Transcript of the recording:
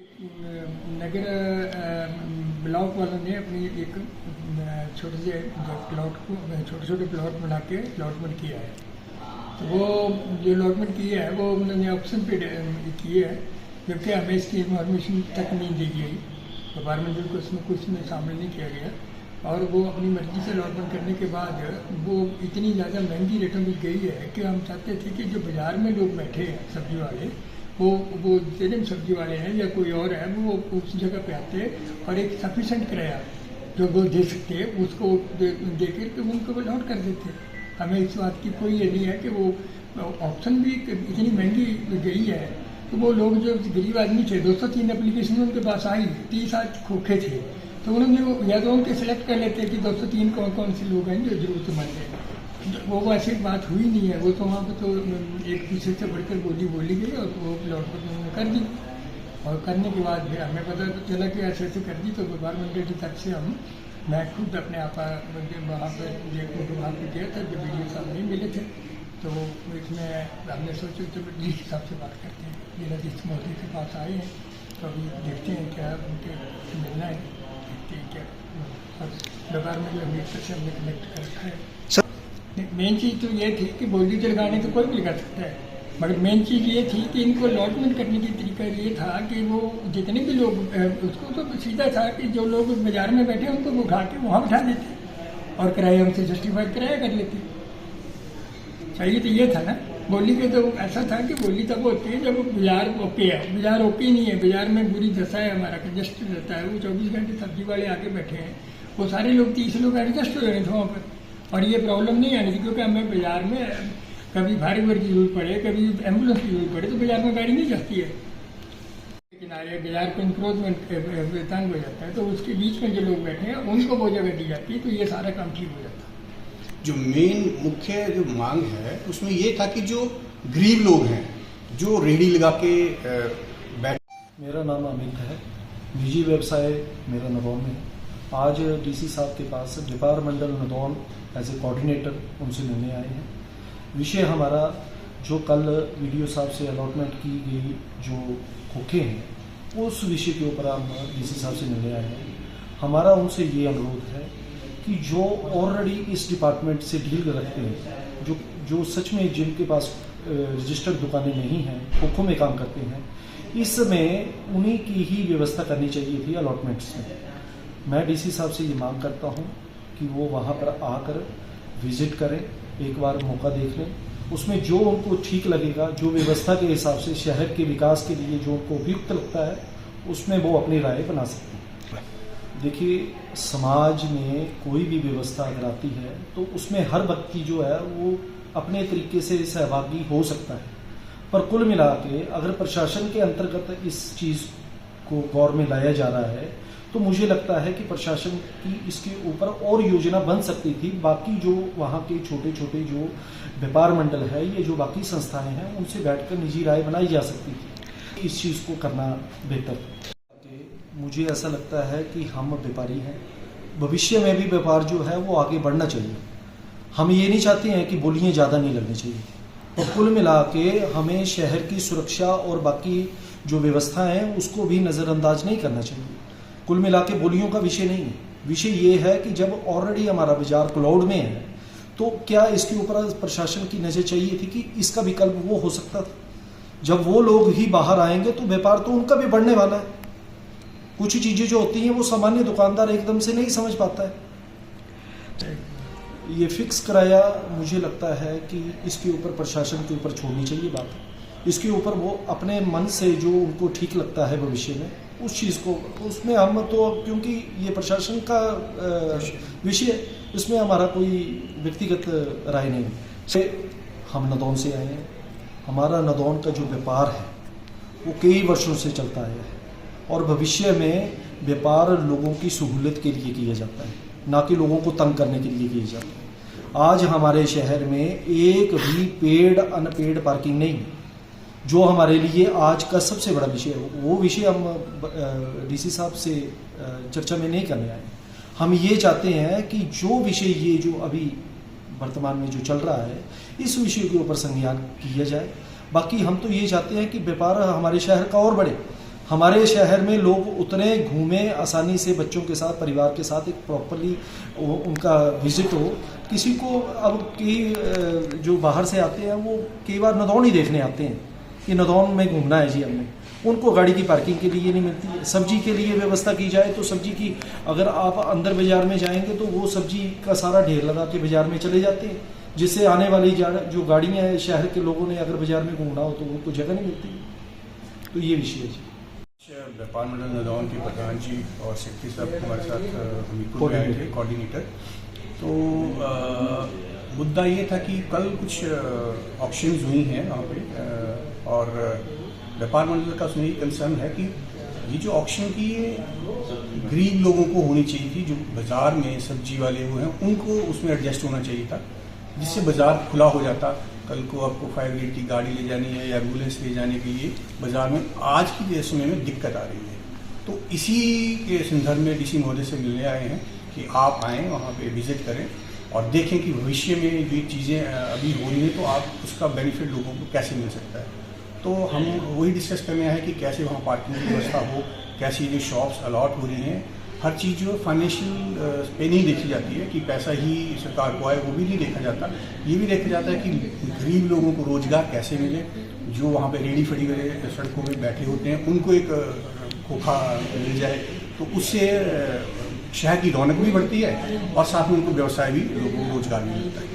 नगर block वालों ने अपनी एक छोटे से प्लॉट को छोटे छोटे प्लॉट बना के अलॉटमेंट किया है। तो वो जो अलॉटमेंट किया है वो उन्होंने ऑप्शन पे किए है, जबकि हमें इसकी इन्फॉर्मेशन तक नहीं दी गई। डिपार्टमेंट को उसमें कुछ में शामिल नहीं किया गया और वो अपनी मर्जी से अलॉटमेंट करने के बाद वो इतनी ज़्यादा महंगी रेटों में गई है कि हम चाहते थे कि जो बाज़ार में लोग बैठे हैं सब्ज़ी वाले वो जितने सब्जी वाले हैं या कोई और है वो उस जगह पे आते और एक सफिशेंट किराया जो वो दे सकते उसको दे कर उनको अलॉट कर देते। हमें इस बात की कोई ये नहीं है कि वो ऑप्शन भी इतनी महंगी गई है। तो वो लोग जो गरीब आदमी थे 203 एप्लीकेशन उनके पास आई, 30 खोखे थे, तो उन्होंने वो या तो उनके सिलेक्ट कर लेते कि 203 कौन कौन से लोग हैं जो जरूरतमंद हैं। वो ऐसी बात हुई नहीं है। वो तो वहाँ पर तो एक दूसरे से बढ़कर बोली गई और वो प्लॉट पर उन्होंने कर दी और करने के बाद फिर हमें पता चला कि ऐसे ऐसे कर दी। तो व्यापार मंडल की तरफ से मैं खुद अपने आप वहाँ पर वहाँ पर गया था, जब वीडियो साहब नहीं मिले थे तो इसमें हमने सोचा तो डी साहब से बात करते हैं। जिला मोदी के पास आए हैं तो अभी देखते हैं क्या उनके मिलना है, देखते हैं क्या व्यापार में जो अमृतसर से हमने कनेक्ट कर रखा है। मेन चीज़ तो ये थी कि बोली तो लगाने तो कोई भी लगा सकता है, मगर मेन चीज़ ये थी कि इनको अलॉटमेंट करने की तरीका ये था कि वो जितने भी लोग उसको तो सीधा था कि जो लोग बाजार में बैठे उनको वो उठा के वहाँ बिठा देते और किराया उनसे जस्टिफाइड किराया कर लेते। चाहिए तो ये था ना। बोली के तो ऐसा था कि बोली तब होती है जब बाजार ओके है। बाजार ओके नहीं है, बाजार में बुरी दशा है, हमारा एडजस्ट रहता है। वो 24 घंटे सब्जी वाले आके बैठे हैं, वो सारे लोग 30 लोग एडजस्ट हो रहे थे वहाँ पर और ये प्रॉब्लम नहीं आनी थी, क्योंकि हमें बाजार में कभी भारी वर्ग की जरूरत पड़े, कभी एम्बुलेंस की जरूरत पड़े तो बाजार में गाड़ी नहीं जाती है। किनारे बाजार को इंक्रोचमेंट तंग हो जाता है तो उसके बीच में जो लोग बैठे हैं उनको वो जगह दी जाती है, तो ये सारा काम ठीक हो जाता है। जो मेन मुख्य जो मांग है उसमें ये था कि जो गरीब लोग हैं जो रेहड़ी लगा के मेरा नाम अमित है, निजी व्यवसाय मेरा नदौन में। आज डीसी साहब के पास departmental Nadaun as a coordinator उनसे मिलने आए हैं। विषय हमारा जो कल वीडियो साहब से अलॉटमेंट की गई जो खोखे हैं उस विषय के ऊपर हम डीसी साहब से मिलने आए हैं। हमारा उनसे ये अनुरोध है कि जो ऑलरेडी इस डिपार्टमेंट से डील रखते हैं, जो सच में जिनके पास रजिस्टर्ड दुकानें नहीं हैं, खोखों में काम करते हैं, इसमें उन्हीं की ही व्यवस्था करनी चाहिए थी अलॉटमेंट्स में। मैं डीसी साहब से ये मांग करता हूँ कि वो वहाँ पर आकर विजिट करें, एक बार मौका देख लें, उसमें जो उनको ठीक लगेगा, जो व्यवस्था के हिसाब से शहर के विकास के लिए जो उनको उपयुक्त लगता है उसमें वो अपनी राय बना सकते हैं। देखिए, समाज में कोई भी व्यवस्था अगर आती है तो उसमें हर व्यक्ति जो है वो अपने तरीके से सहभागी हो सकता है, पर कुल मिला के अगर प्रशासन के अंतर्गत इस चीज़ को गौर में लाया जा रहा है तो मुझे लगता है कि प्रशासन की इसके ऊपर और योजना बन सकती थी। बाकी जो वहाँ के छोटे छोटे जो व्यापार मंडल है, ये जो बाकी संस्थाएं हैं, उनसे बैठकर निजी राय बनाई जा सकती थी। इस चीज़ को करना बेहतर। मुझे ऐसा लगता है कि हम व्यापारी हैं, भविष्य में भी व्यापार जो है वो आगे बढ़ना चाहिए। हम ये नहीं चाहते हैं कि बोलियां ज़्यादा नहीं लगनी चाहिए, तो कुल मिला के हमें शहर की सुरक्षा और बाकी जो व्यवस्था है उसको भी नज़रअंदाज नहीं करना चाहिए। कुल मिला के बोलियों का विषय नहीं है। विषय ये है कि जब ऑलरेडी हमारा बाजार क्लाउड में है तो क्या इसके ऊपर प्रशासन की नज़र चाहिए थी कि इसका विकल्प वो हो सकता था। जब वो लोग ही बाहर आएंगे तो व्यापार तो उनका भी बढ़ने वाला है। कुछ चीज़ें जो होती हैं वो सामान्य दुकानदार एकदम से नहीं समझ पाता है। ये फिक्स कराया, मुझे लगता है कि इसके ऊपर प्रशासन के ऊपर छोड़नी चाहिए बात। इसके ऊपर वो अपने मन से जो उनको ठीक लगता है भविष्य में उस चीज़ को, उसमें हम तो, क्योंकि ये प्रशासन का विषय, इसमें हमारा कोई व्यक्तिगत राय नहीं है। हम नदौन से आए हैं, हमारा नदौन का जो व्यापार है वो कई वर्षों से चलता है और भविष्य में व्यापार लोगों की सहूलियत के लिए किया जाता है, ना कि लोगों को तंग करने के लिए किया जाता है। आज हमारे शहर में एक भी पेड अनपेड पार्किंग नहीं है, जो हमारे लिए आज का सबसे बड़ा विषय है। वो विषय हम डीसी साहब से चर्चा में नहीं करने आए। हम ये चाहते हैं कि जो विषय ये जो अभी वर्तमान में जो चल रहा है इस विषय के ऊपर संज्ञान किया जाए। बाकी हम तो ये चाहते हैं कि व्यापार हमारे शहर का और बढ़े। हमारे शहर में लोग उतने घूमें आसानी से बच्चों के साथ, परिवार के साथ, एक प्रॉपरली उनका विजिट हो। किसी को अब कई जो बाहर से आते हैं वो कई बार नदौन ही देखने आते हैं कि नदौन में घूमना है जी हमने, उनको गाड़ी की पार्किंग के लिए नहीं मिलती है। सब्जी के लिए व्यवस्था की जाए तो सब्जी की, अगर आप अंदर बाज़ार में जाएंगे तो वो सब्जी का सारा ढेर लगा के बाज़ार में चले जाते हैं, जिससे आने वाली जो गाड़ियाँ हैं शहर के लोगों ने अगर बाज़ार में घूमना हो तो उनको जगह नहीं मिलती। तो ये विषय है जी। व्यापार मंडल नदौन के प्रधान जी और सेक्रेटरी साहब हमारे साथ हमीरपुर में आए थे, कोऑर्डिनेटर। तो मुद्दा ये था कि कल कुछ ऑक्शंस हुई हैं वहाँ पे, और व्यापार मंडल का उसमें ये कंसर्न है कि ये जो ऑक्शन की ये गरीब लोगों को होनी चाहिए थी, जो बाज़ार में सब्जी वाले वो हैं उनको उसमें एडजस्ट होना चाहिए था, जिससे बाज़ार खुला हो जाता। कल को आपको फायर ब्रिगेड की गाड़ी ले जानी है या एम्बुलेंस ले जाने के लिए बाज़ार में आज की समय में दिक्कत आ रही है। तो इसी के संदर्भ में डीसी महोदय से मिलने आए हैं कि आप आएँ वहाँ पे विजिट करें और देखें कि भविष्य में जो चीज़ें अभी हो रही हैं तो आप उसका बेनिफिट लोगों को कैसे मिल सकता है। तो हम वही डिस्कस करने आए हैं कि कैसे वहाँ पार्किंग की व्यवस्था हो, कैसी जो शॉप्स अलॉट हो रही हैं, हर चीज़ जो फाइनेंशियल पे नहीं देखी जाती है कि पैसा ही सरकार को आए, वो भी नहीं देखा जाता। ये भी देखा जाता है कि गरीब लोगों को रोज़गार कैसे मिले, जो वहाँ पे रेडी फड़ी वाले सड़कों में बैठे होते हैं उनको एक खोखा मिल जाए, तो उससे शहर की रौनक भी बढ़ती है और साथ में उनको व्यवसाय भी, लोगों को रोज़गार भी मिलता है।